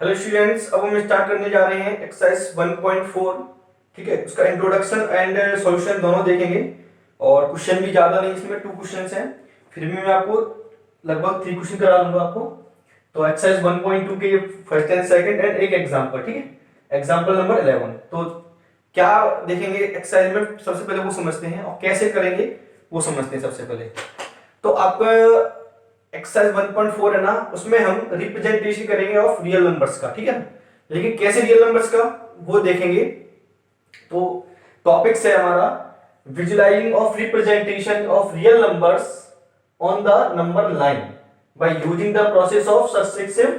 Hello students, अब हम start करने जा रहे हैं एक्सरसाइज 1.4। ठीक है, उसका इंट्रोडक्शन एंड सॉल्यूशन दोनों देखेंगे और क्वेश्चन भी ज्यादा नहीं, इसमें 2 क्वेश्चंस हैं। फिर भी मैं आपको लगभग 3 क्वेश्चन करा दूंगा आपको। तो एक्सरसाइज 1.2 के फर्स्ट एंड सेकंड एंड एक एग्जांपल। ठीक है, एग्जांपल नंबर 11। तो क्या देखेंगे एक्सरसाइज में, सबसे पहले वो समझते हैं और कैसे करेंगे वो समझते हैं सबसे पहले। तो आपका एक्सरसाइज 1.4 है ना, उसमें हम रिप्रेजेंटेशन करेंगे ऑफ रियल नंबर्स का। ठीक है, लेकिन कैसे रियल नंबर्स का वो देखेंगे। तो टॉपिक्स है हमारा visualising of representation of real numbers on the number line by using the process of successive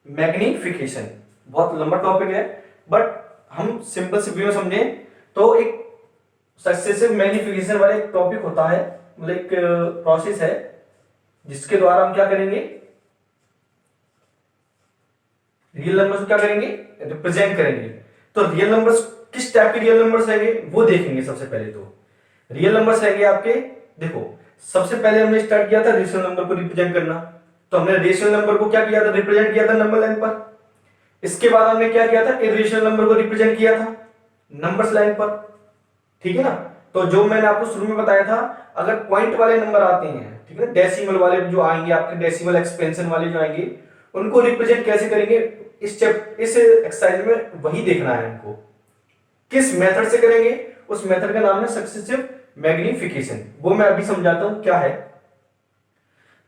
magnification. बहुत लंबा टॉपिक है, बट हम सिंपल से वे में समझें तो एक सक्सेसिव मैग्निफिकेशन वाला एक टॉपिक होता है, मतलब एक प्रोसेस है जिसके द्वारा हम क्या करेंगे, रियल नंबर्स को क्या करेंगे, रिप्रेजेंट करेंगे। तो रियल नंबर्स किस टाइप के रियल नंबर्स रहेंगे वो देखेंगे। सबसे पहले तो रियल नंबर्स रहेंगे आपके, देखो सबसे पहले हमने स्टार्ट किया था रेशनल नंबर को रिप्रेजेंट करना। तो हमने रेशनल नंबर को क्या किया था, रिप्रेजेंट किया था नंबर लाइन पर। इसके बाद हमने क्या किया था, इरेशनल नंबर को रिप्रेजेंट किया था नंबर्स लाइन पर। ठीक है ना। तो जो मैंने आपको शुरू में बताया था, अगर पॉइंट वाले नंबर आते हैं, ठीक है, डेसिमल वाले जो आएंगे आपके, डेसिमल एक्सपेंशन वाले जो आएंगे, उनको रिप्रेजेंट कैसे करेंगे, इस एक्सरसाइज में वही देखना है हमको। किस मेथड से करेंगे, उस मेथड का नाम है सक्सेसिव मैग्निफिकेशन। वो मैं अभी समझाता हूं क्या है।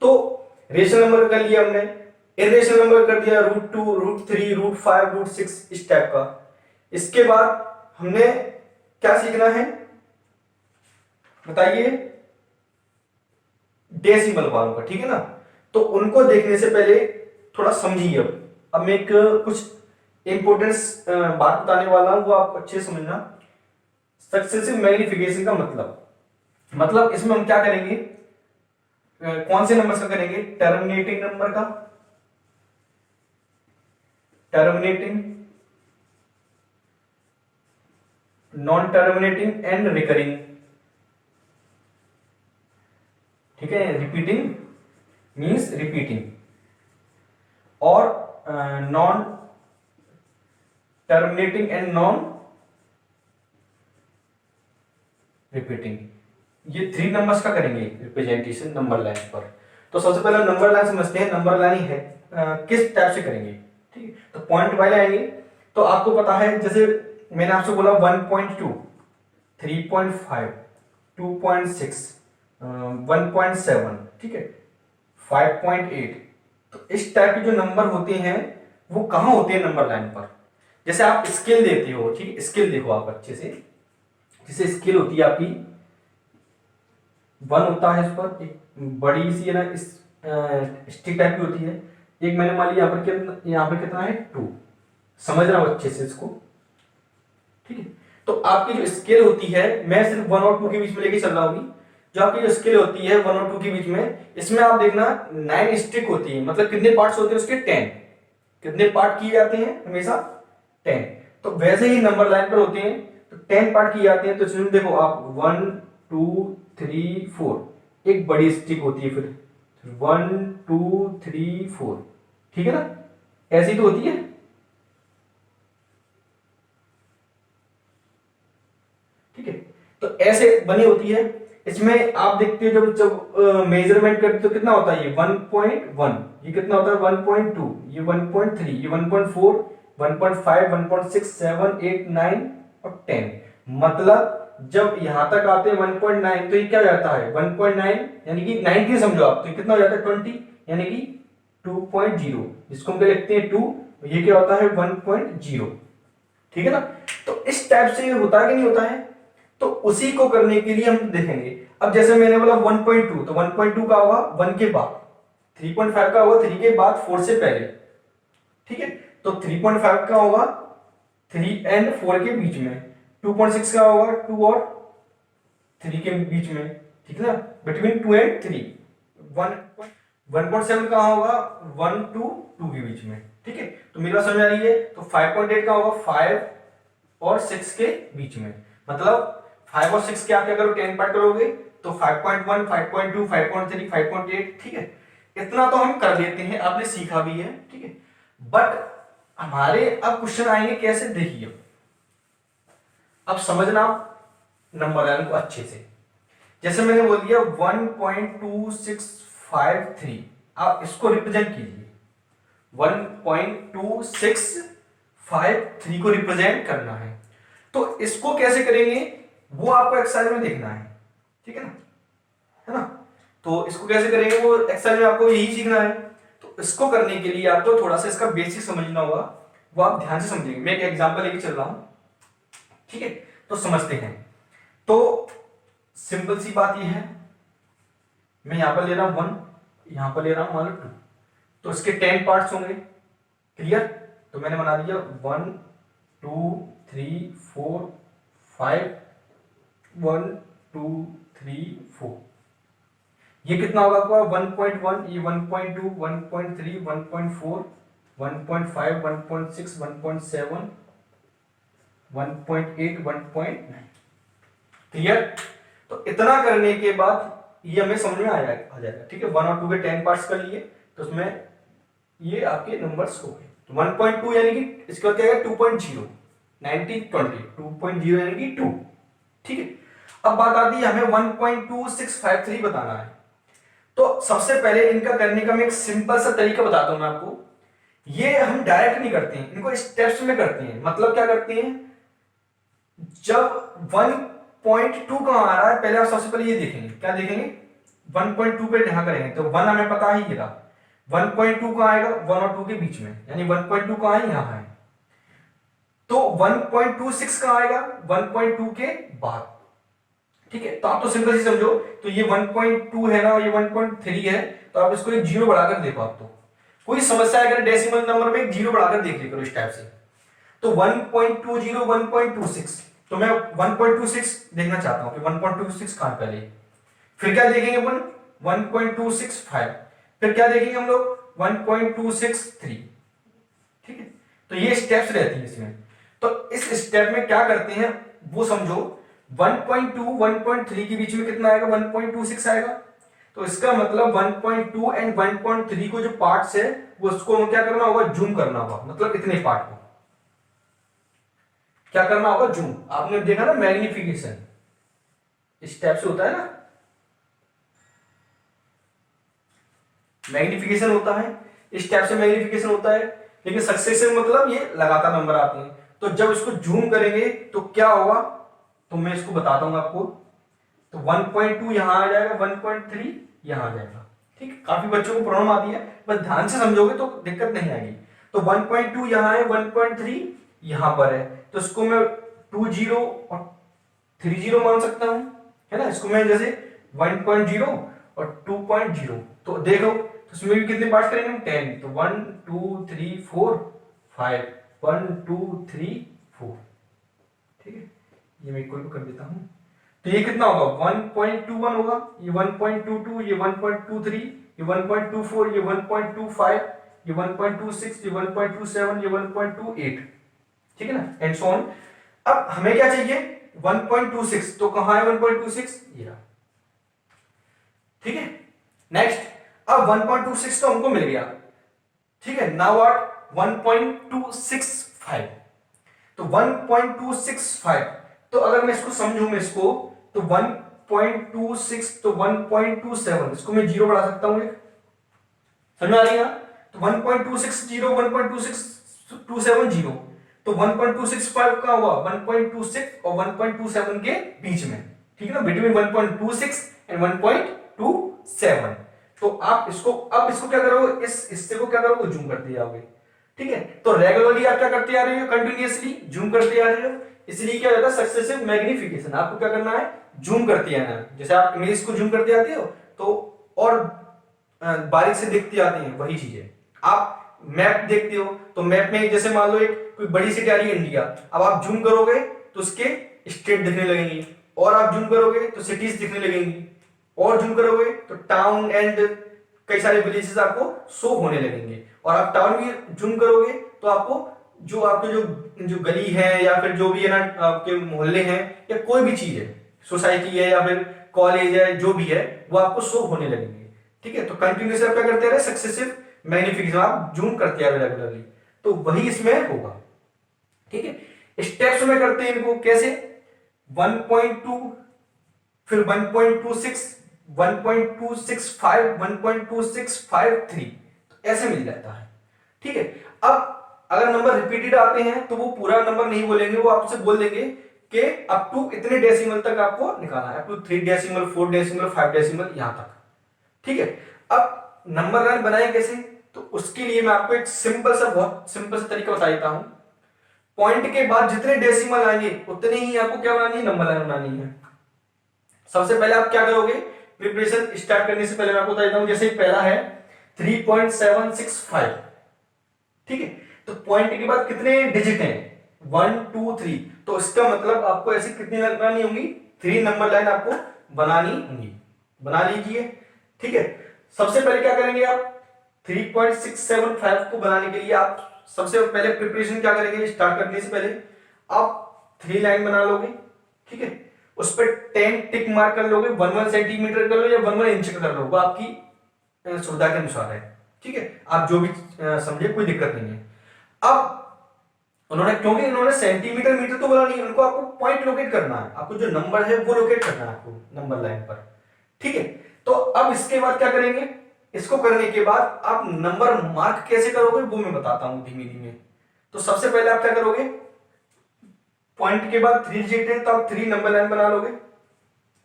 तो रेशनल नंबर कर लिया हमने, इरेशनल नंबर कर दिया √2, √3, √5, √6 इस टाइप का। इसके बाद हमने क्या सीखना है बताइए, डेसिमल वालों का। ठीक है ना। तो उनको देखने से पहले थोड़ा समझिए। अब मैं एक कुछ इंपोर्टेंस बात बताने वाला हूं, वो आपको अच्छे से समझना। सक्सेसिव मैग्निफिकेशन का मतलब इसमें हम क्या करेंगे, कौन से नंबर का करेंगे, टर्मिनेटिंग नंबर का, terminating, non terminating and recurring. ठीक है, रिपीटिंग मींस रिपीटिंग, और non terminating and non repeating. ये 3 नंबर्स का करेंगे रिप्रेजेंटेशन नंबर लाइन पर। तो सबसे पहले नंबर लाइन समझते हैं, नंबर लाइन है किस टाइप से करेंगे। ठीक है, तो पॉइंट वाले आएंगे। तो आपको पता है, जैसे मैंने आपसे बोला 1.2, 3.5, 2.6, 1.7, ठीक है, 5.8। तो इस टाइप के जो नंबर होते हैं वो कहां होते हैं, नंबर लाइन पर। जैसे आप स्केल देते हो, ठीक है, स्केल देखो आप अच्छे से। जैसे स्केल होती है आपकी 1 होता है, इस पर एक बड़ी सी है ना, इस स्टिक टाइप की होती है। एक मैंने मान लिया यहाँ पर कितना है 2। समझ रहा हूं अच्छे से इसको। ठीक है, तो आपकी जो स्केल होती है, मैं सिर्फ 1 और 2 के बीच में लेके चल रहा हूं। जो आपकी जो स्केल होती है 1 और 2 के बीच में, इसमें आप देखना 9 स्टिक होती है। मतलब कितने पार्ट्स होते हैं उसके, 10। कितने पार्ट किए जाते हैं हमेशा, 10। तो वैसे ही नंबर लाइन पर होते हैं, तो 10 पार्ट किए जाते हैं। तो इसमें देखो आप 1, 2, 3, 4, एक बड़ी स्टिक होती है, फिर 1, 2, 3, 4। ठीक है ना, ऐसी तो होती है। ठीक है, तो ऐसे बनी होती है। इसमें आप देखते हो जब जब मेजरमेंट करते हो तो कितना होता है, ये 1.1, ये कितना होता है 1.2, ये 1.3, ये 1.4, 1.5, 1.6, 7, 8, 9 और 10। मतलब जब यहां तक आते हैं 1.9, तो ये क्या जाता है 1.9, यानी कि 90 समझो आप, तो ये कितना हो जाता है 20, यानी कि 2.0, जिसको हम क्या लिखते हैं 2, ये क्या होता है 1.0। ठीक है ना। तो इस टाइप से होता है कि नहीं होता है। तो उसी को करने के लिए हम देखेंगे। अब जैसे मैंने बोला 1.2, तो 1.2 का होगा 1 के बाद, 3.5 का होगा 3 के बाद, 4 से पहले। ठीक है, तो 3.5 का होगा 3 एंड 4 के बीच में, 2.6 का होगा 2 और 3 के बीच में। ठीक है ना, बिटवीन 2 एंड 3। 1.7 का होगा 1 to 2 के बीच में। ठीक है, तो मेरी बात समझ आ रही है। तो 5.8 का होगा 5 और 6 के बीच में। मतलब 5 और 6 के आप क्या करो, 10 पार्ट करोगे तो 5.1, 5.2, 5.3, 5.8। ठीक है, इतना तो हम कर लेते हैं, आपने सीखा भी है। ठीक है, बट हमारे अब क्वेश्चन आएंगे कैसे, देखिए अब समझना नंबर लाइन को अच्छे से। जैसे मैंने बोल दिया 1.2653, आप इसको रिप्रेजेंट कीजिए, 1.2653 को रिप्रेजेंट करना है। तो इसको कैसे करेंगे वो आपको एक्सरसाइज में देखना है, ठीक है ना। तो इसको कैसे करेंगे वो एक्सरसाइज में आपको यही सीखना है। तो इसको करने के लिए आपको थोड़ा सा इसका बेसिक समझना होगा, वो आप ध्यान से समझेंगे। मैं एक एग्जांपल लेके चल रहा हूं, ठीक है, तो समझते हैं। तो सिंपल सी बात यह है, मैं यहां पर ले रहा हूं 1, यहां पर ले रहा हूं मान लो 2, तो इसके 10 पार्ट्स होंगे, क्लियर। तो मैंने बना दिया 1 2 3 4 5, 1 2 3 4। ये कितना होगा आपका 1.1, ये 1.2 1.3 1.4 1.5 1.6 1.7 1.8 1.9, क्लियर। तो इतना करने के बाद ये हमें समझ में आ जाएगा, ठीक है। 1 और 2 के 10 पार्ट्स कर लिए, तो उसमें ये आपके नंबर्स हो गए। तो 1.2 यानी कि इसका क्या है 2.0, 90 20 2.0 यानी कि 2, ठीक है। अब बात आती है हमें 1.2653 बताना है। तो सबसे पहले इनका करने का मैं एक सिंपल सा तरीका बताता हूं मैं आपको। ये हम डायरेक्ट नहीं करते हैं, इनको स्टेप्स में करते हैं। मतलब क्या करते हैं, जब 1.2 कहां आ रहा है पहले आप सबसे पहले ये देखेंगे, क्या देखेंगे 1.2 पे ध्यान करेंगे। तो 1 हमें पता ही गिरा, 1.2 कहां आएगा 1 और 2 के बीच में, यानी 1.2 कहां है यहां है। तो 1.26 कहां आएगा 1.2 के बाद, ठीक है। तो आप तो सिंपल ही समझो, तो ये 1.2 है ना, ये 1.3 है, तो आप इसको एक जीरो बढ़ाकर देखो। आप तो कोई समस्या अगर डेसिमल नंबर में एक जीरो बढ़ाकर देख लिया करो इस टाइप से। तो 1.20 1.26, तो मैं 1.26 देखना चाहता हूं कि 1.26 कहां पहले, फिर क्या देखेंगे अपन 1.265, फिर क्या देखेंगे हम लोग 1.263, ठीक है। तो ये स्टेप्स रहती है इसमें। तो इस स्टेप में क्या करते हैं वो समझो। 1.2 1.3 के बीच में कितना आएगा 1.26 आएगा। तो इसका मतलब 1.2 एंड 1.3 को जो पार्ट्स है वो उसको क्या करना होगा जूम करना होगा, मतलब इतने पार्ट को क्या करना होगा जूम। आपने देखा ना मैग्निफिकेशन स्टेप से होता है ना, मैग्निफिकेशन होता है इस टाइप से मैग्निफिकेशन होता है, लेकिन सक्सेसिव मतलब ये लगातार नंबर आते हैं। तो जब इसको जूम करेंगे तो क्या होगा, तो मैं इसको बताता हूं आपको। तो 1.2 यहां आ जाएगा, 1.3 यहां आ जाएगा, ठीक। काफी बच्चों को प्रॉब्लम आती है, बस ध्यान से समझोगे तो दिक्कत नहीं आएगी। तो 1.2 यहां है, 1.3 यहां पर है, तो इसको मैं 20 और 30 मान सकता हूं, है ना। इसको मैं जैसे 1.0 और 2.0, तो देखो तो इसमें भी कितने पार्ट करेंगे हम 10, तो 1 2 3 4 5 1 2 3 4, ठीक है। ये मैं इक्वल कर देता हूं, तो ये कितना होगा 1.21 होगा, ये 1.22, ये 1.23, ये 1.24, ये 1.25, ये 1.26, ये 1.27, ये 1.28, ठीक है ना, एंड सो ऑन। अब हमें क्या चाहिए 1.26, तो कहां है 1.26, ये रहा, ठीक है। नेक्स्ट, अब 1.26 तो हमको मिल गया, ठीक है। नाउ व्हाट 1.265, तो 1.265, तो अगर मैं इसको समझूं मैं इसको, तो 1.26 तो 1.27, इसको मैं जीरो बढ़ा सकता हूं, समझ में आ रही है। तो 1.260 1.26270, तो 1.265 का हुआ 1.26 और 1.27 के बीच में, ठीक है ना, बिटवीन 1.26 एंड 1.27। तो आप इसको अब इसको क्या करोगे, इस हिस्से को क्या करोगे जूम करते जाओगे, ठीक है। तो रेगुलरली आप क्या करते आ रहे हो, कंटिन्यूअसली जूम करते आ रहे हो, इसलिए क्या होता है सक्सेसिव मैग्निफिकेशन। आपको क्या करना है जूम करते आना है। जैसे आप इमेज को जूम करते आते हो तो और बारीक से देखते आते हैं, वही चीज है। आप मैप देखते हो तो मैप में जैसे मान लो एक कोई बड़ी सिटी आ रही है इंडिया, अब आप जूम करोगे तो उसके स्टेट दिखने लगेंगी, और आप जूम करोगे तो सिटीज दिखने लगेंगी, और जूम करोगे तो टाउन एंड कई सारे विलेजेस आपको शो होने लगेंगे, और आप टाउन में जूम करोगे तो आपको जो आपके जो गली है या फिर जो भी है ना आपके मोहल्ले हैं या कोई भी चीज है, सोसाइटी है या फिर कॉलेज है, जो भी है वो आपको शो होने लगेंगे, ठीक है। तो कंटिन्यूसली आप क्या करते रहे सक्सेसिव मैग्निफिकेशन, आप जूम करते रहे रेगुलरली। तो वही इसमें होगा। ठीक है, स्टेप्स में करते हैं इनको कैसे, 1.2, फिर 1.26, 1.265, 1.2653, तो ऐसे मिल जाता है। ठीक है, अब अगर नंबर रिपीटेड आते हैं तो वो पूरा नंबर नहीं बोलेंगे, वो आपसे बोल देंगे कि अप टू इतने डेसिमल तक आपको निकालना है, up to 3 decimal, 4 decimal, 5 decimal, यहां तक। ठीक है, अब नंबर लाइन बनाए कैसे, तो उसके लिए मैं आपको एक सिंपल सा, बहुत सिंपल सा तरीका बता देता हूं। पॉइंट के बाद जितने डेसिमल आएंगे उतने ही आपको क्या बनानी है, नंबर लाइन बनानी है। सबसे पहले आप क्या करोगे, प्रिपरेशन स्टार्ट करने से पहले मैं आपको बता देता हूं, जैसे पहला है 3.765। ठीक है, तो पॉइंट के बाद कितने डिजिट हैं, 1 2 3, तो इसका मतलब आपको ऐसी कितनी लाइन बनानी होंगी, 3 नंबर लाइन आपको बनानी होंगी। बना लीजिए। ठीक है, सबसे पहले क्या करेंगे आप, 3.675 को बनाने के लिए आप सबसे पहले प्रिपरेशन क्या करेंगे, स्टार्ट करने से पहले आप 3 लाइन बना लोगे। ठीक है, उस पर 10 टिक मार्क कर लोगे, 1 सेंटीमीटर कर लो या 1 इंच कर लो, वो आपकी सुविधा के अनुसार है। ठीक है, आप जो भी समझे, कोई दिक्कत नहीं है। अब उन्होंने, क्योंकि इन्होंने सेंटीमीटर मीटर तो बोला नहीं, उनको आपको पॉइंट लोकेट करना है, आपको जो नंबर है वो लोकेट करना है आपको नंबर लाइन पर। ठीक है, तो अब इसके बाद क्या करेंगे, इसको करने के बाद आप नंबर मार्क कैसे करोगे वो मैं बताता हूं धीमे धीमे। तो सबसे पहले आप क्या करोगे, पॉइंट के बाद 3 डिजिट है तो आप 3 नंबर लाइन बना लोगे।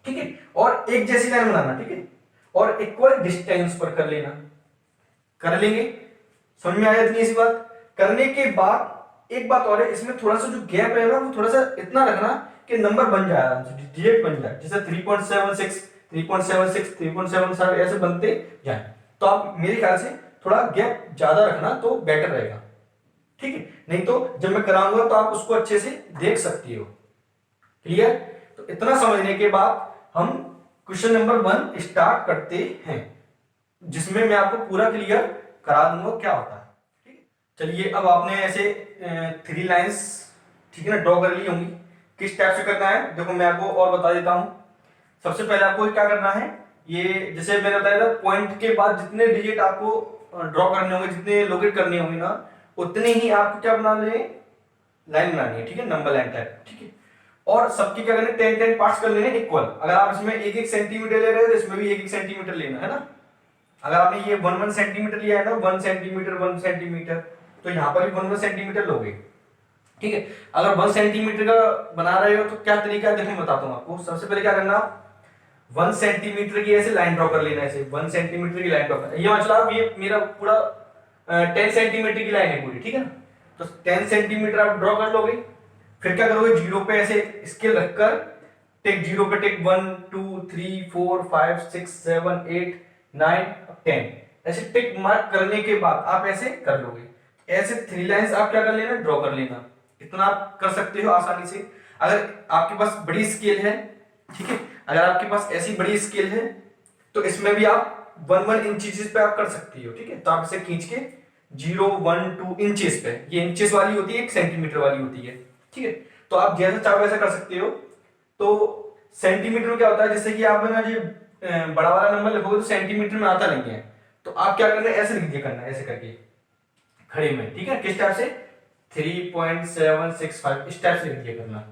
ठीक है, और एक जैसी लाइन बनाना। ठीक है, और इक्वल डिस्टेंस पर कर लेना, कर लेंगे। समझ में आया इतनी सी बात। करने के बाद एक बात और है, इसमें थोड़ा सा जो गैप है ना, वो थोड़ा सा इतना रखना कि नंबर बन जाए आराम से, डिजिट बन जाए, जैसे 3.76, 3.76, 3.77 ऐसे बनते जाए। तो आप मेरे ख्याल से थोड़ा गैप ज्यादा रखना तो बेटर रहेगा। ठीक है, नहीं तो जब मैं कराऊंगा तो आप उसको अच्छे से देख सकती हो। क्लियर, तो इतना समझने के बाद हम क्वेश्चन नंबर 1 स्टार्ट करते हैं, जिसमें मैं आपको पूरा क्लियर करा दूंगा क्या होता है। ठीक है, चलिए अब आपने ऐसे 3 लाइंस, ठीक है ना, ड्रॉ कर ली होंगी। किस टाइप से करना है देखो, मैं आपको और बता देता हूं। सबसे पहले आपको क्या करना है, ये जैसे मैंने बताया था, पॉइंट के बाद जितने डिजिट आपको ड्रॉ करने होंगे, जितने लोकेट करने होंगे ना, उतने ही आपको क्या बना लें, लाइन बनानी है। ठीक है, नंबर लाइन टाइप। ठीक है, और सबके क्या करने, 10-10 पार्ट्स कर लेने इक्वल। अगर आप इसमें 1-1 सेंटीमीटर ले रहे हो तो इसमें भी 1-1 सेंटीमीटर लेना है ना। अगर आपने ये 1-1 सेंटीमीटर लिया है ना, 1 सेंटीमीटर 1 सेंटीमीटर, तो यहां पर भी 1-1 सेंटीमीटर लोगे। ठीक है, अगर 1 सेंटीमीटर का बना रहे हो तो क्या तरीका है देखो, मैं बताता हूं आपको। सबसे पहले क्या करना, 1 सेंटीमीटर की ऐसे लाइन ड्रॉ कर लेना, ऐसे 1 सेंटीमीटर की लाइन ड्रॉ करना। ये मतलब ये मेरा पूरा 10 सेंटीमीटर की लाइन है पूरी। ठीक है ना, तो 10 सेंटीमीटर आप ड्रॉ कर लोगे। फिर क्या करोगे, जीरो पे ऐसे स्केल रखकर टिक, जीरो पे टिक, 1 2 3 4 5 6 7 8 9 10, ऐसे टिक मार्क करने के बाद आप ऐसे कर लोगे। ऐसे 3 लाइंस आप क्या कर लेना, ड्रॉ कर लेना। इतना आप कर सकते हो आसानी से। अगर आपके पास बड़ी स्केल है, ठीक है, अगर आपके पास ऐसी बड़ी स्केल है तो इसमें भी आप 1-1 इंचेस पे आप कर सकती हो। ठीक है, तो आप इसे खींच के 0-1-2 इंचेस पे, ये इंचेस वाली होती है, 1 सेंटीमीटर वाली होती है। ठीक है, तो आप जैसा चाहो वैसा कर सकते हो। तो सेंटीमीटर में क्या होता है, जैसे कि आप ना जो बड़ा वाला नंबर लिखोगे तो सेंटीमीटर में आता नहीं है, तो आप क्या करना है, ऐसे लिख दिया करना है, ऐसे करके खड़े में। ठीक है, किस टाइप से, 3.765 इस टाइप से लिख दिया करना।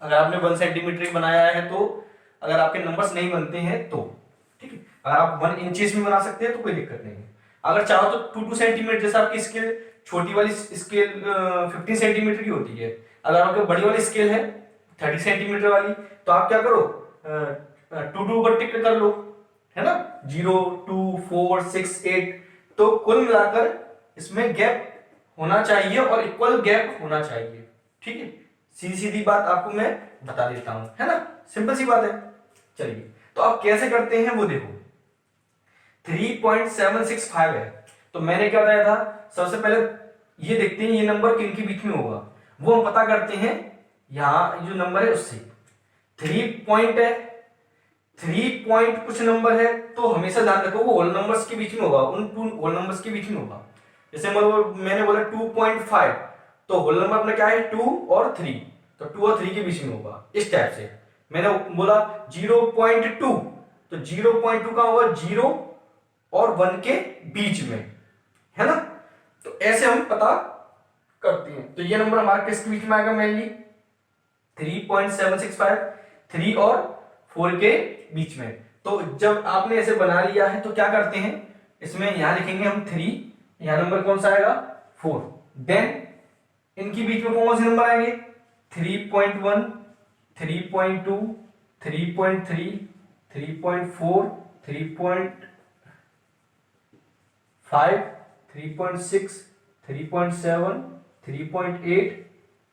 अगर आपने 1 सेंटीमीटर बनाया है तो, अगर आपके नंबर्स नहीं बनते हैं तो। ठीक है, अगर आप 1 इंचेस में बना सकते हैं तो कोई दिक्कत नहीं है। अगर चाहो तो 2-2 सेंटीमीटर, जैसे आपकी स्केल छोटी वाली स्केल 15 सेंटीमीटर की होती है, अगर आपकी बड़ी वाली स्केल है 30 सेंटीमीटर वाली, तो आप क्या करो, 2-2 पर टिक कर लो, है ना, 0 2 4 6 8। तो कुल मिलाकर इसमें गैप होना चाहिए और इक्वल गैप होना चाहिए। ठीक है, सीधी सीधी बात आपको मैं बता देता हूं, है ना, सिंपल सी बात है। चलिए, तो आप कैसे करते हैं वो देखो। 3.765 है, तो मैंने क्या बताया था, सबसे पहले ये देखते हैं ये नंबर किन के बीच में होगा, वो हम पता करते हैं यहां जो नंबर है उससे। 3 पॉइंट है, 3 पॉइंट कुछ नंबर है, तो हमेशा ध्यान रखो वो होल नंबर्स के बीच में होगा, उन 2 होल नंबर्स के बीच में होगा। जैसे मैंने बोला 2.5, तो होल नंबर अपना क्या है, 2 और 3, तो 2 और 3 के बीच में होगा। इस टाइप से मैंने बोला 0.2, तो 0.2 का होगा 0 और 1 के बीच में, है ना। तो ऐसे हम पता करते हैं। तो ये नंबर हमारा किसके बीच में आएगा मेनली 3.765, 3 और 4 के बीच में। तो जब आपने ऐसे बना लिया है तो क्या करते हैं, इसमें यहां लिखेंगे हम 3, यहां नंबर कौन सा आएगा 4, देन इनके बीच में कौन से नंबर आएंगे 3.1, 3.2, 3.3, 3.4, 3.5, 3.6, 3.7, 3.8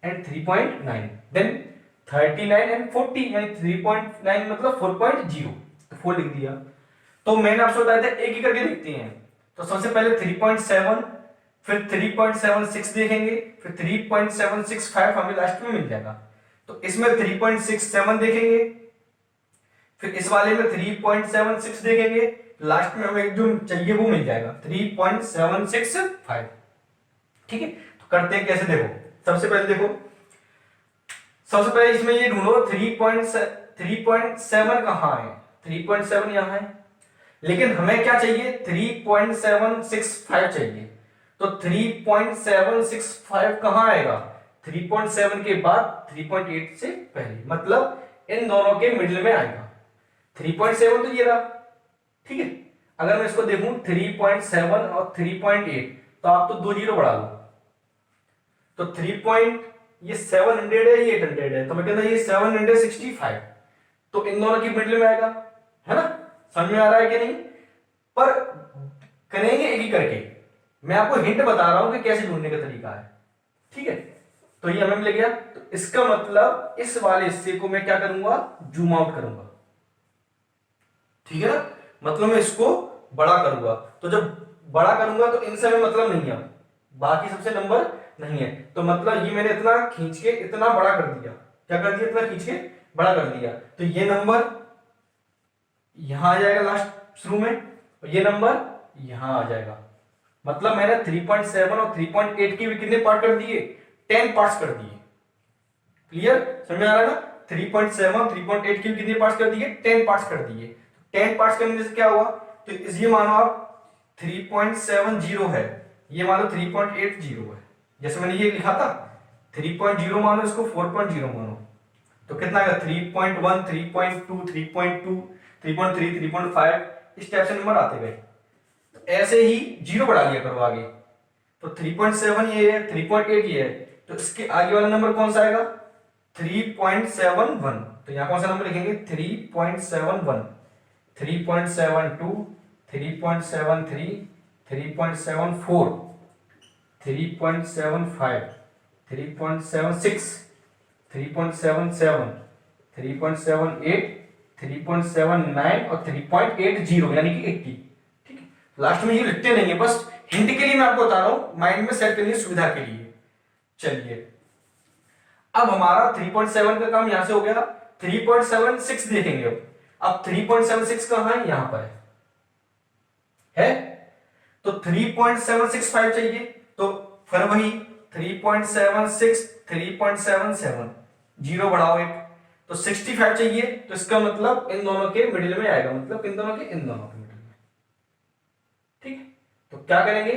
एंड 3.9, देन 39 एंड 40, यानी 3.9 मतलब 4.0, तो 4 लिख दिया। तो मैंने आपसे बताया था एक ही करके लिखते हैं। तो सबसे पहले 3.7, फिर 3.76 देखेंगे, फिर 3.765 हमें लास्ट में मिल जाएगा। तो इसमें 3.67 देखेंगे, फिर इस वाले में 3.76 देखेंगे, लास्ट में हमें जो चाहिए वो मिल जाएगा 3.765। ठीक है, तो करते हैं कैसे, देखो सबसे पहले इसमें ये ढूंढो 3.7 कहां है, 3.7 यहां है, लेकिन हमें क्या चाहिए 3.765 चाहिए। तो 3.765 कहां आएगा 3.7 के बाद 3.8 से पहले, मतलब इन दोनों के मिडिल में आएगा। 3.7 तो ये रहा, ठीक है। अगर मैं इसको देखूं 3.7 और 3.8, तो आप तो 2 जीरो बढ़ा लो, तो 3 ये 700 है, ये 800 है, तो मैं कहता ये 765, तो इन दोनों की मिडिल में आएगा, है ना। समझ में आ रहा है कि नहीं, पर करेंगे एक ही करके, मैं आपको हिंट बता रहा हूं कि कैसे ढूंढने का तरीका है, ठीक है। तो ये हमें मिल गया, तो इसका मतलब इस वाले हिस्से को मैं क्या करूंगा जूम आउट करूंगा, ठीक है ना, मतलब मैं इसको बड़ा करूंगा। तो जब बड़ा करूंगा तो इनसे हमें मतलब नहीं है, बाकी सबसे नंबर नहीं है, तो मतलब ये मैंने इतना खींच के इतना बड़ा कर दिया, क्या कर दिया इतना खींच के बड़ा कर दिया, तो ये नंबर यहां आ जाएगा लास्ट शुरू में, और ये नंबर यहां आ जाएगा। मतलब मैंने 3.7 और 3.8 के भी कितने पार्ट कर दिए 10 पार्ट्स कर दिए। क्लियर, समझ में आ रहा है ना। 3.7 3.8 के भी कितने पार्ट्स कर दिए 10 पार्ट्स कर दिए। 10 पार्ट्स करने से क्या हुआ, तो ये मानो आप 3.70 है, ये मानो 3.80 है, जैसे मैंने ये लिखा था 3.0 मानो, इसको 4.0 मानो, तो कितना आएगा 3.1 3.2 3.2 3.3 3.5, इस टाइप से नंबर आते गए। तो ऐसे ही जीरो बढ़ा लिया करो आगे, तो 3.7 ये है, 3.8 ये है, तो इसके आगे वाला नंबर कौन सा आएगा 3.71, तो यहां कौन सा नंबर लिखेंगे 3.71, 3.72, 3.73, 3.74, 3.75, 3.76, 3.77, 3.78, 3.79 और 3.80, यानी कि 80। ठीक है, लास्ट में ये लिखते नहीं है, बस हिंट के लिए मैं आपको बता रहा हूं, माइंड में सेट करने की सुविधा के लिए। चलिए, अब हमारा 3.7 का काम यहां से हो गया, 3.76 देखेंगे। अब 3.76 कहां है, यहां पर है, तो 3.765 चाहिए, तो फिर वही 3.76 3.77, जीरो बढ़ाओ एक, तो 65 चाहिए, तो इसका मतलब इन दोनों के मिडिल में आएगा, मतलब इन दोनों के मिडिल में। ठीक है, तो क्या करेंगे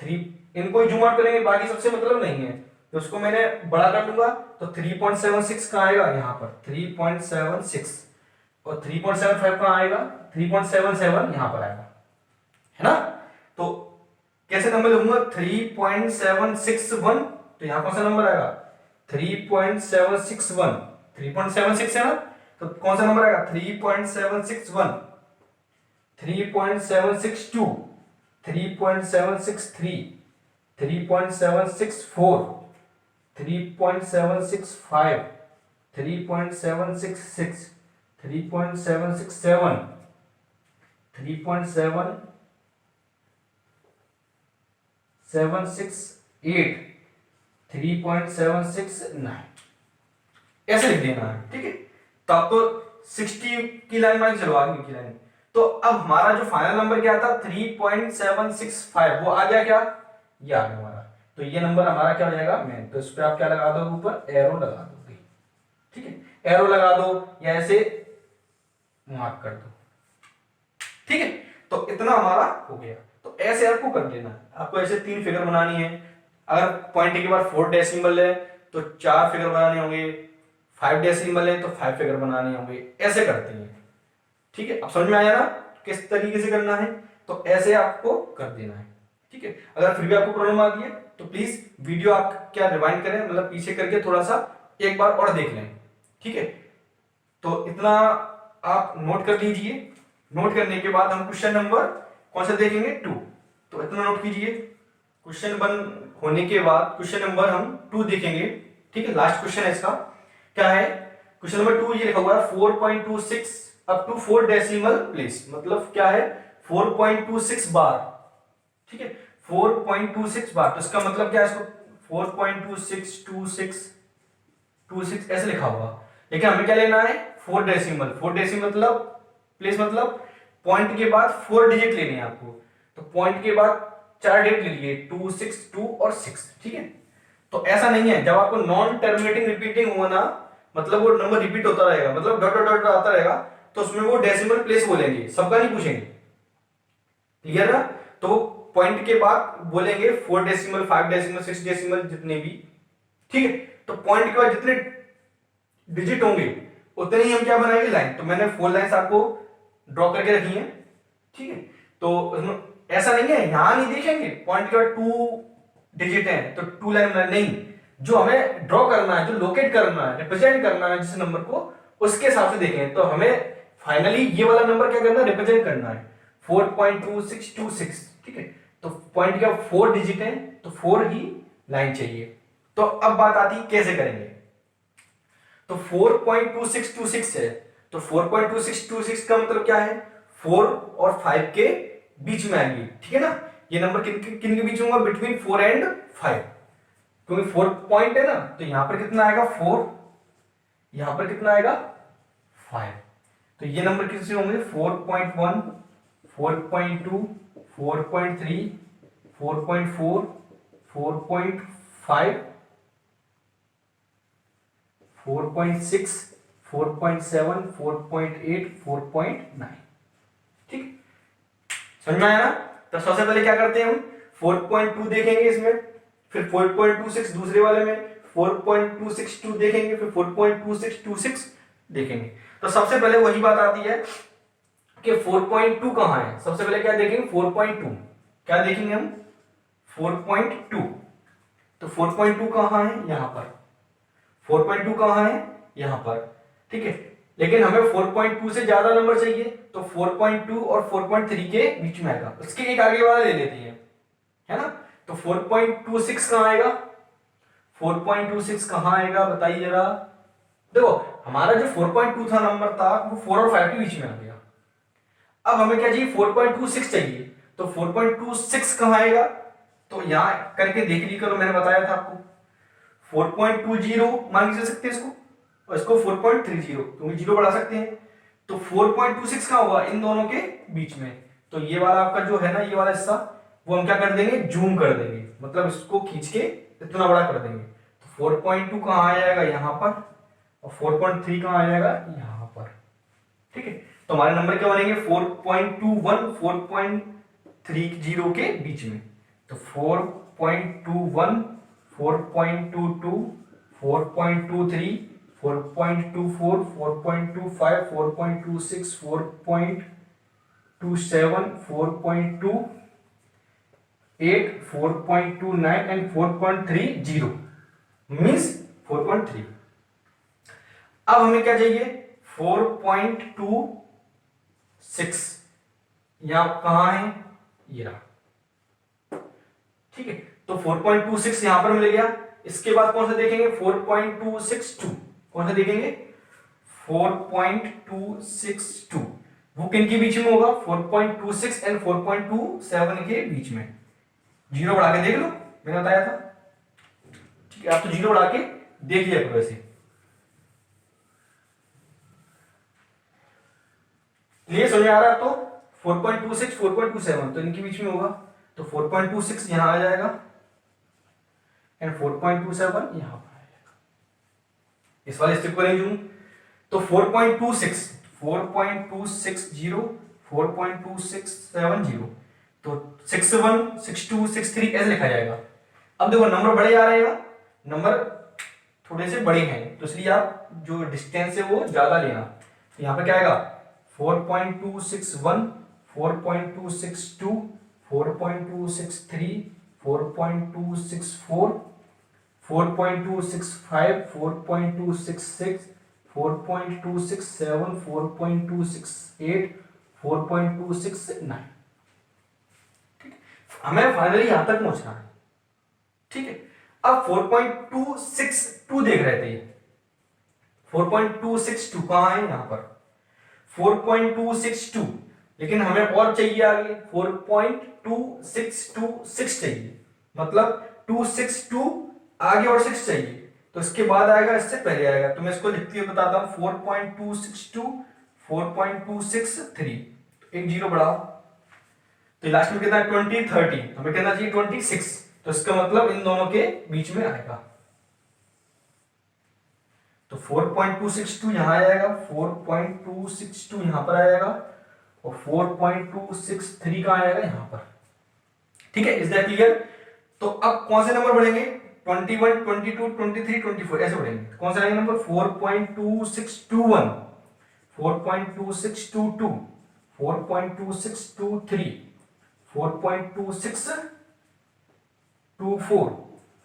3 इनको ही जूम आउट करेंगे, बाकी सबसे मतलब नहीं है, तो उसको मैंने बड़ा कर लूंगा, तो 3.76 कहां आएगा, यहां पर 3.76, और 3.75 कहां आएगा 3.77 यहां पर आएगा, है ना। तो कैसे नंबर लिखूंगा 3.761, तो यहां कौन सा नंबर आएगा 3.761, 3.76 है ना, तो कौन सा नंबर आएगा 3.761, 3.762, 3.763, 3.764, 3.765, 3.766, 3.767, 3.768, 3.769, ऐसे लिख देना है। ठीक है, तो आपको 60 की लाइन मान चलो आगे की लाइन। तो अब हमारा जो फाइनल नंबर क्या था 3.765, वो आ गया, क्या ये आ गया हमारा, तो ये नंबर हमारा क्या हो जाएगा मेन। तो इस पे आप क्या लगा दो, ऊपर एरो लगा दोगे, ठीक है, एरो लगा दो या ऐसे मार्क कर दो, ठीक है। तो इतना हमारा हो गया, तो ऐसे आपको कर लेना, आपको ऐसे 3 फिगर बनानी है, अगर पॉइंट के बाद 4 डेसिमल है तो 4 फिगर बनाने होंगे, 5 डेसिमल है तो 5 फिगर बनाने होंगे, ऐसे करते हैं। ठीक है, अब समझ में आया ना किस तरीके से करना है, तो ऐसे आपको कर देना है। ठीक है, अगर फिर भी आपको प्रॉब्लम आती है तो प्लीज वीडियो आप क्या रिवाइंड करें, मतलब पीछे करके थोड़ा सा एक बार और देख लें। ठीक है, तो इतना आप नोट कर लीजिए। नोट करने के बाद हम क्वेश्चन नंबर कौन सा देखेंगे, 2। तो इतना नोट कीजिए, क्वेश्चन 1 होने के बाद क्वेश्चन नंबर हम 2 देखेंगे। ठीक है, लास्ट क्वेश्चन है इसका। क्या है क्वेश्चन नंबर 2, ये लिखा हुआ है 4.26 अप टू 4 डेसिमल प्लेस, मतलब क्या है 4.26 बार। ठीक है, 4.26 बार, तो इसका मतलब क्या है, इसको 4.262626 ऐसे लिखा हुआ, लेकिन हमें क्या लेना है 4 डेसिमल। 4 डेसिमल मतलब प्लेस, मतलब पॉइंट के बाद 4 डिजिट लेने हैं आपको, तो पॉइंट के बाद 4 डिजिट ले लिए, 2 6 2 और 6। ठीक है, तो ऐसा नहीं है, जब आपको नॉन टर्मिनेटिंग रिपीटिंग हुआ ना, मतलब वो नंबर रिपीट होता रहेगा, मतलब डॉट डॉट डॉट आता रहेगा, तो उसमें वो डेसिमल प्लेस बोलेंगे, सबका नहीं पूछेंगे। क्लियर ना, तो वो पॉइंट के बाद बोलेंगे 4 डेसिमल 5 डेसिमल 6 डेसिमल जितने भी। ठीक है, तो पॉइंट के बाद जितने डिजिट होंगे उतने ही हम क्या बनाएंगे, लाइन। तो मैंने 4 लाइंस आपको ड्रॉ करके रखी है। ठीक है, तो ऐसा नहीं है यहां नहीं देखेंगे पॉइंट के बाद 2 डिजिट है तो 2 लाइन बनाए, नहीं, जो हमें ड्रॉ करना है, जो लोकेट करना है, रिप्रेजेंट करना है जिस नंबर को, उसके हिसाब से देखें। तो हमें फाइनली ये वाला नंबर क्या करना है, रिप्रेजेंट करना है 4.2626। ठीक है, तो पॉइंट का 4 डिजिट है तो 4 ही लाइन चाहिए। तो अब बात आती है कैसे करेंगे, तो 4.2626 है, तो 4.2626 का मतलब क्या है, 4 और 5 के बीच में आएंगे। ठीक है ना, ये नंबर किन किन के बीच में होगा, बिटवीन 4 एंड 5, क्योंकि 4 पॉइंट है ना, तो यहां पर कितना आएगा 4, यहां पर कितना आएगा 5, तो ये नंबर किससे होंगे 4.1 4.2 4.3 4.4 4.5 4.6 4.7 4.8 4.9। ठीक, समझ में आया ना। तो सबसे पहले क्या करते हैं हम 4.2 देखेंगे इसमें, फिर 4.26 दूसरे वाले में, 4.262 देखेंगे, फिर 4.2626 देखेंगे। तो सबसे पहले वही बात आती है कि 4.2 कहां है, सबसे पहले क्या देखेंगे 4.2, क्या देखेंगे हम 4.2, तो 4.2 कहां है, यहां पर 4.2 कहां है, यहां पर। ठीक है, लेकिन हमें 4.2 से ज्यादा नंबर चाहिए, तो 4.2 और 4.3 के बीच में आएगा, उसके एक आगे वाला ले लेते हैं, है ना। तो 4.26 कहां आएगा, 4.26 कहां आएगा बताइए जरा। देखो हमारा जो 4.2 था नंबर था वो 4 और 5 के बीच में आ गया। अब हमें क्या चाहिए 4.26 चाहिए, तो 4.26 कहां आएगा, तो यहां करके देख ली करो, मैंने बताया था आपको 4.20 मान के चल सकते हैं इसको, और इसको 4.30 क्योंकि जीरो बढ़ा सकते हैं, तो 4.26 कहां होगा, इन दोनों के बीच में। तो ये वाला आपका जो है ना, ये वाला हिस्सा वो हम क्या कर देंगे, जूम कर देंगे, मतलब इसको खींच के इतना बड़ा कर देंगे। तो 4.2 कहां आ जाएगा, यहां पर, और 4.3 कहां आ जाएगा, यहां पर। ठीक है, तो हमारे नंबर क्या बनेंगे 4.21 4.30 के बीच में, तो 4.21 4.22 4.23 4.24 4.25 4.26 4.27 4.28 4.29 एंड 4.30 मीन्स 4.3। अब हमें क्या चाहिए 4.26, यहां कहां है, ये रहा। ठीक है, तो 4.26 यहां पर मिल गया। इसके बाद कौन सा देखेंगे 4.262, कौन सा देखेंगे 4.262, वो किन के बीच में होगा 4.26 एंड 4.27 के बीच में। जीरो बढ़ा के देख लो, मैंने बताया था। ठीक है, आप तो जीरो बढ़ा के देख लिया करो ऐसे। क्लियर समझ आ रहा है, तो 4.26 4.27 तो इनके बीच में होगा, तो 4.26 यहां आ जाएगा एंड 4.27 यहां पर आएगा, इस वाले स्टेप को रेंज हूं। तो 4.26 4.260 4.2670, तो 61 62 63 ऐसे लिखा जाएगा। अब देखो नंबर बड़े आ रहे हैं ना, नंबर थोड़े से बड़े हैं, तो इसलिए आप जो डिस्टेंस है वो ज्यादा लेना। तो यहाँ पे क्या आएगा 4.261, 4.262, 4.263, 4.264, 4.265, 4.266, 4.267, 4.268, 4.269। ठीक है, हमें फाइनली यहां तक पहुंचना है। ठीक है, अब 4.262 देख रहे थे, 4.262 कहां है, यहां पर 4.262, लेकिन हमें और चाहिए आगे 4.2626 चाहिए, मतलब 262 आगे और 6 चाहिए, तो इसके बाद आएगा, इससे पहले आएगा। तो मैं इसको लिखते हुए बताता हूं 4.262, 4.263, एक जीरो बढ़ाओ, तो लास्ट में कितना 20 30, हमें कितना चाहिए 26, तो इसका मतलब इन दोनों के बीच में आएगा। तो 4.262 यहां आएगा, 4.262 यहां पर आएगा, और 4.263 का आएगा यहां पर। ठीक है, इज दैट क्लियर? तो अब कौन से नंबर बढ़ेंगे, 21, 22, 23, 24 ऐसे बढ़ेंगे। कौन सा रहेगा नंबर 4.2621, 4.2622, 4.2623, 4.2624,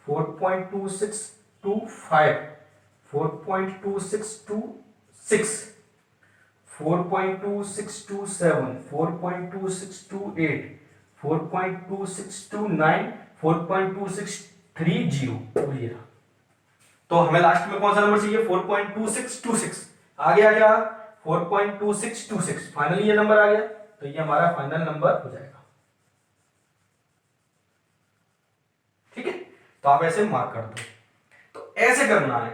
4.2625, 4.2626, 4.2627, 4.2628, 4.2629, 4.2630। तो हमें लास्ट में कौन सा नंबर चाहिए 4.2626, आ गया क्या 4.2626, फाइनली ये नंबर आ गया, तो ये हमारा फाइनल नंबर हो जाएगा। ठीक है, तो आप ऐसे मार्क कर दो। तो ऐसे करना है,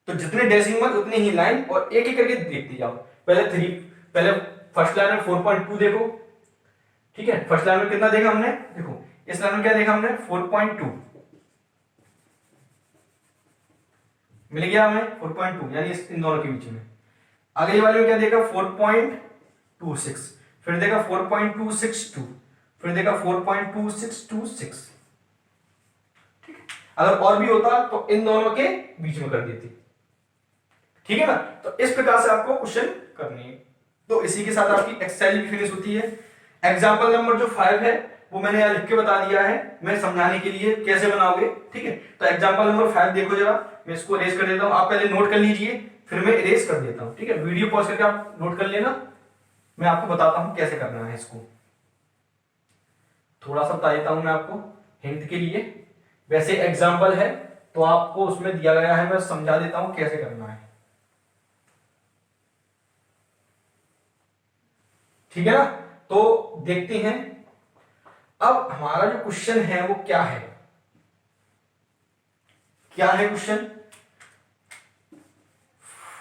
तो जितने डेसिमल उतनी ही लाइन, और एक एक करके देखते जाओ। पहले फर्स्ट लाइन में 4.2 देखो। ठीक है, फर्स्ट लाइन में कितना देखा हमने, देखो इस लाइन में क्या देखा हमने 4.2 मिल गया हमें 4.2, यानी इन दोनों के बीच में। अगली वाले में क्या देखा 4.26, फिर देखा 4.262, फिर देखा 4.2626। ठीक है, अगर और भी होता तो इन दोनों के बीच में कर देती। ठीक है ना, तो इस प्रकार से आपको क्वेश्चन करनी है। तो इसी के साथ आपकी एक्सरसाइज भी फिनिश होती है। एग्जाम्पल नंबर जो 5 है वो मैंने यहां लिख के बता दिया है, मैं समझाने के लिए कैसे बनाओगे। ठीक है, तो एग्जाम्पल नंबर 5 देखो जरा, मैं इसको इरेज कर देता हूं, आप पहले नोट कर लीजिए, फिर मैं इरेज कर देता हूं। ठीक है, वीडियो पॉज करके आप नोट कर लेना, मैं आपको बताता हूं कैसे करना है इसको। थोड़ा सा बता देता हूं मैं आपको हिंट के लिए, वैसे एग्जाम्पल है तो आपको उसमें दिया गया है, मैं समझा देता हूं कैसे करना है। ठीक है ना, तो देखते हैं अब हमारा जो क्वेश्चन है वो क्या है। क्या है क्वेश्चन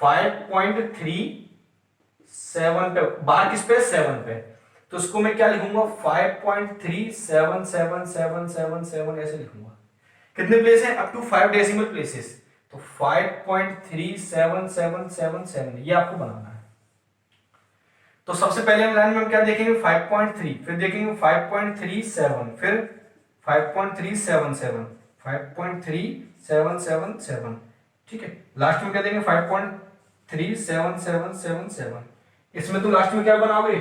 5.37 पे, बार किस पे 7 पे, तो इसको मैं क्या लिखूंगा 5.3777777 ऐसे लिखूंगा। कितने प्लेस हैं, अप टू 5 डेसिमल प्लेसेस, तो 5.37777 ये आपको बनाना है। तो सबसे पहले हम लाइन में क्या देखेंगे 5.3, फिर देखेंगे 5.37, फिर 5.377, 5.3777। ठीक है, लास्ट में क्या देंगे 5.37777। इसमें तो लास्ट में क्या बनाओगे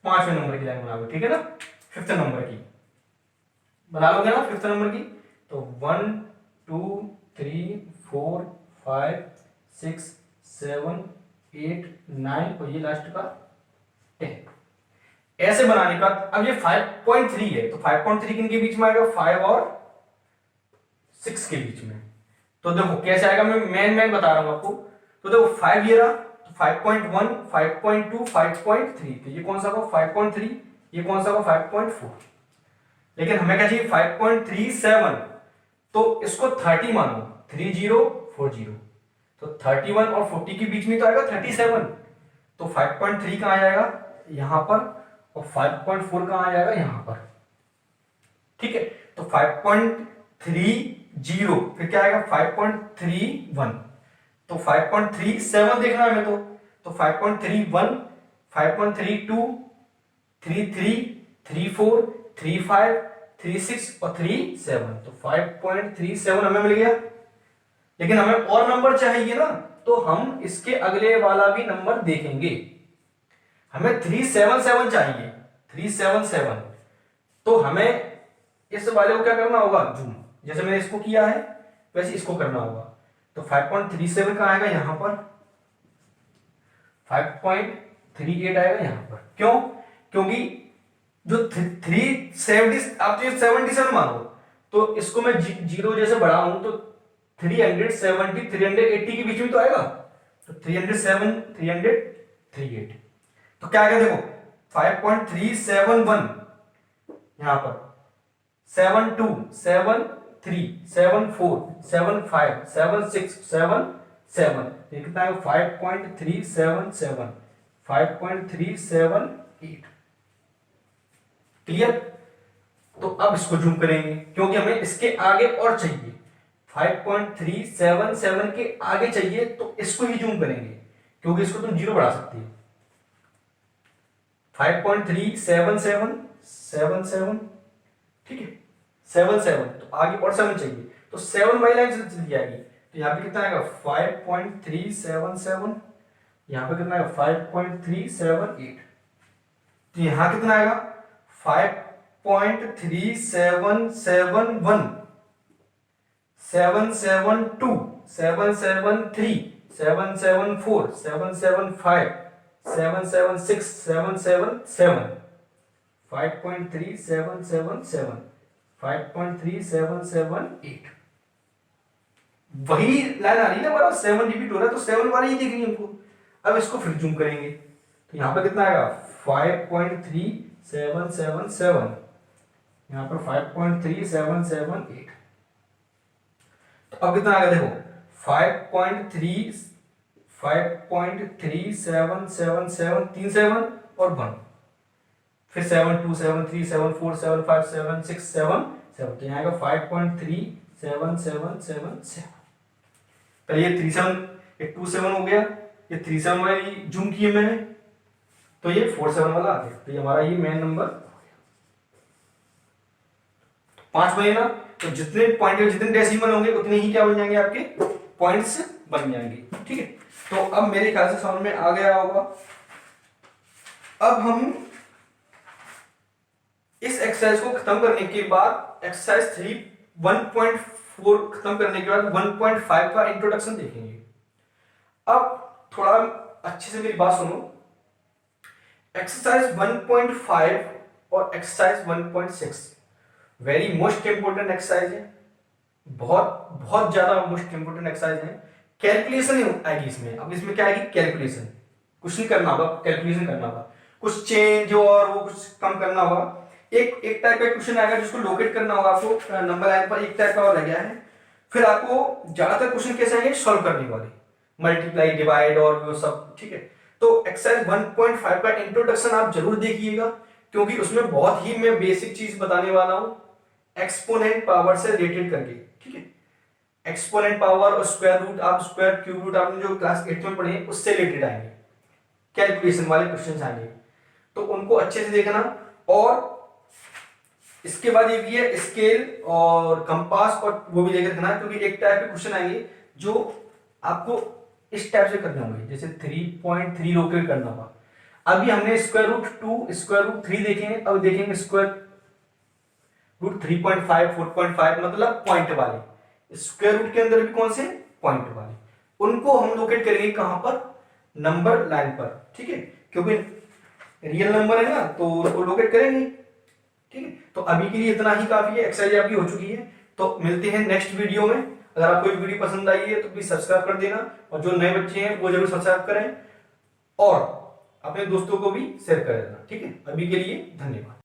5वें नंबर की लाइन बनाओगे। ठीक है ना, 5th नंबर की बना लोगे ना 5th नंबर की, तो 1 2 3 4 5 6 7 8 9 और ये लास्ट का 10। ऐसे बनाने का, अब ये 5.3 है, तो 5.3 किन के बीच में आएगा 5 और 6 के बीच में। तो देखो कैसे आएगा, मैं मैन बता रहा हूं आपको। तो देखो 5 ये रहा, तो 5.1 5.2 5.3, तो ये कौन सा होगा 5.3, ये कौन सा होगा 5.4। लेकिन हमें क्या चाहिए 5.37, तो इसको 30 मानो, 3040, तो 31 और 40 के बीच में तो आएगा 37, तो 5.3 कहां आएगा यहां पर, और 5.4 कहां आएगा यहां पर। ठीक है, तो 5.30, फिर क्या आएगा 5.31, तो 5.37 देखना है हमें, तो 5.31 5.32 33 34 35 36 और 37, तो 5.37 हमें मिल गया। लेकिन हमें और नंबर चाहिए ना, तो हम इसके अगले वाला भी नंबर देखेंगे। हमें 377 चाहिए, 377। तो हमें इस वाले को क्या करना होगा, जूम, जैसे मैंने इसको किया है वैसे इसको करना होगा। तो 5.37 का आएगा यहां पर, 5.38 आएगा यहां पर। क्यों? क्योंकि जो 370 आप तो 77 मानो, तो इसको मैं जीरो जैसे बढ़ाऊं तो 370 380 के बीच में तो आएगा। तो 307 338, तो क्या आएगा देखो 5.371 यहां पर, 72 73 74 75 76 77, कितना है 5.377 5.378। क्लियर? तो अब इसको जूम करेंगे क्योंकि हमें इसके आगे और चाहिए, 5.377 के आगे चाहिए, तो इसको ही जूम करेंगे क्योंकि इसको तुम जीरो बढ़ा सकती है। 5.377 77, ठीक है 77, तो आगे और 7 चाहिए, तो 7 वाली लाइन से चली जाएगी। तो यहाँ पे कितना आएगा 5.377, यहाँ पे कितना आएगा 5.378, तो यहाँ कितना आएगा 5.3771 772 773 774 775 776 777 5.3777 5.3778, वही लाइन आ रही है ना हमारा, 7 रिपीट हो रहा है, तो 7 वाली ही दिख रही है हमको। अब इसको फिर जूम करेंगे तो यहाँ पे कितना आएगा 5.3777, यहाँ पर 5.3778, तो अब कितना आएगा देखो 5.3777 3 7 और 1, फिर 7 2 7 3 7 4 7 5 7 6 7 7, तो यहाँ आएगा 5.37777। पहले ये 37 एक 27 हो गया, ये 37 वाली जूम की है मैंने, तो ये 47 वाला आ गया। तो ये हमारा ये मेन नंबर 5 बने ना, तो जितने पॉइंट जितने डेसिमल होंगे उतने ही क्या बन जाएंगे आपके पॉइंट्स बन जाएंगे। ठीक है, तो अब मेरे ख्याल से समझ में आ गया होगा। अब हम इस एक्सरसाइज को खत्म करने के बाद एक्सरसाइज 3 1.4 खत्म करने के बाद 1.5 का इंट्रोडक्शन देखेंगे। अब थोड़ा अच्छे से मेरी बात सुनो, एक्सरसाइज 1.5 और exercise 1.6 very most important exercise है, बहुत बहुत ज्यादा मोस्ट इंपोर्टेंट एक्सरसाइज है। कैलकुलेशन आएगी इसमें। अब इसमें क्या आएगी, कैलकुलेशन, कुछ नहीं करना होगा, कैलकुलेशन करना होगा, कुछ चेंज और वो कुछ कम करना होगा। एक टाइप का क्वेश्चन आएगा जिसको लोकेट करना होगा आपको नंबर लाइन पर, एक टाइप का और रह गया है। फिर आपको ज्यादातर क्वेश्चन कैसे आएंगे, सॉल्व करने वाले, मल्टीप्लाई डिवाइड और वो सब। ठीक है, तो एक्सरसाइज 1.5 का इंट्रोडक्शन आप जरूर देखिएगा क्योंकि उसमें बहुत ही मैं बेसिक चीज बताने वाला हूं एक्सपोनेंट पावर से रिलेटेड करके। ठीक है, एक्सपोनेंट पावर और स्क्वायर रूट, आप स्क्वायर क्यूब रूट आपने जो क्लास 8 में पढ़े उससे रिलेटेड आएंगे, कैलकुलेशन वाले क्वेश्चन आएंगे, तो उनको अच्छे से देखना। और इसके बाद ये भी है स्केल और कंपास, और वो भी देख रखना क्योंकि एक टाइप के क्वेश्चन आएंगे जो आपको इस टाइप से करने होंगे, जैसे 3.3 लोकेट करना होगा। अभी हमने स्क्वायर रूट 2 स्क्वायर रूट 3 देखेंगे, अब देखेंगे स्क्वायर रूट 3.5 4.5, मतलब पॉइंट वाले। स्क्वायर रूट के अंदर भी कौन से पॉइंट वाले, उनको हम लोकेट करेंगे कहां पर, नंबर लाइन पर। ठीक है, क्योंकि रियल नंबर है ना तो उसको लोकेट करेंगे। ठीक है, तो अभी के लिए इतना ही काफी है, एक्सरसाइज आपकी हो चुकी है। तो मिलते हैं नेक्स्ट वीडियो में। अगर आपको ये वीडियो पसंद आई है तो प्लीज सब्सक्राइब कर देना, और जो नए बच्चे हैं वो जरूर सब्सक्राइब करें और अपने दोस्तों को भी शेयर कर देना। ठीक है, अभी के लिए धन्यवाद।